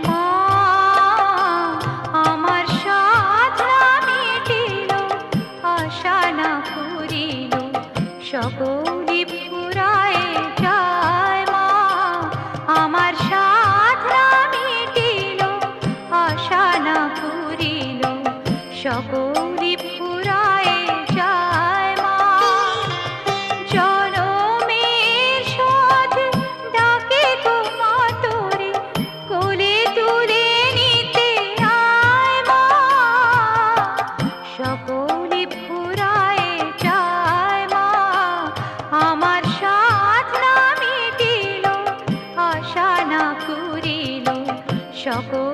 মা আমার সাধনা মিটিল, আশা না ফুরিল, সকলি ফুরায় যায়। মা আমার সাধনা মিটিল, আশা না ফুরিল, সকলি ফুরায় যায়। মা জনমের শোধ ডাকে গো মা তোরে, কোলে তুলে নিতে আয়। মা সকলি ফুরায় যায়। মা আমার সাধনা মিটিল, আশা না ফুরিল, সকল